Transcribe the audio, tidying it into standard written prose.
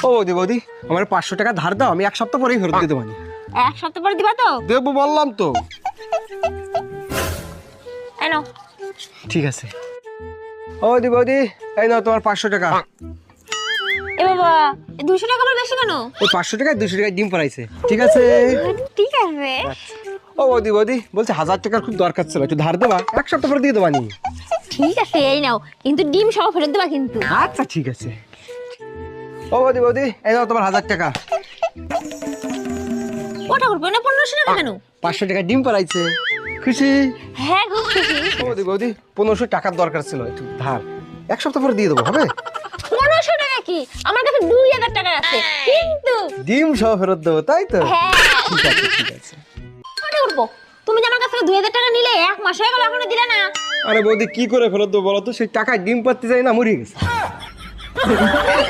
ও বৌদি বৌদি আমার 500 টাকা ধার দাও, আমি 1 সপ্তাহ পরেই ফেরত দিতে পারি। 1 সপ্তাহ পরে দিবা তো? দেবো বললাম তো। এই নাও। ঠিক আছে। ও বৌদি বৌদি এই নাও তোমার 500 টাকা। এ বাবা, 200 টাকা আবার বেশি কেন? ওই 500 টাকায় 200 টাকায় ডিম পড়াইছে। ঠিক আছে। ঠিক আছে। ও বৌদি বৌদি বলছে 1000 টাকার খুব দরকার ছিল, একটু ধার দেবা, 1 সপ্তাহ পরে দিয়ে দেবা নি। ঠিক আছে, এই নাও, কিন্তু ডিম সহ ফেরত দেবা কিন্তু। আচ্ছা ঠিক আছে। ও বৌদি বৌদি এই নাও তোমার 1000 টাকা। ওটা করবো না, 1500 টাকা কেন? 500 টাকা ডিম পড়াইছে, খুশি? হ্যাঁ খুব খুশি। ও বৌদি বৌদি 1500 টাকার দরকার ছিল, একটু ধার 1 সপ্তাহ পরে দিয়ে দেবো, হবে? 1500 টাকা কি? আমার কাছে 2000 টাকা আছে, কিন্তু ডিম সহ ফেরত দেবো, তাই তো? হ্যাঁ। ঠিক আছে ঠিক আছে। ওটা করবো। তুমি যে আমার কাছ থেকে 2000 টাকা নিলে 1 মাস হয়ে গেল, এখনো দিলে না। আরে বৌদি কি করে ফেরত দেবো বলো তো, সেই টাকায় ডিম পাততে যাই না, মরে গেছে।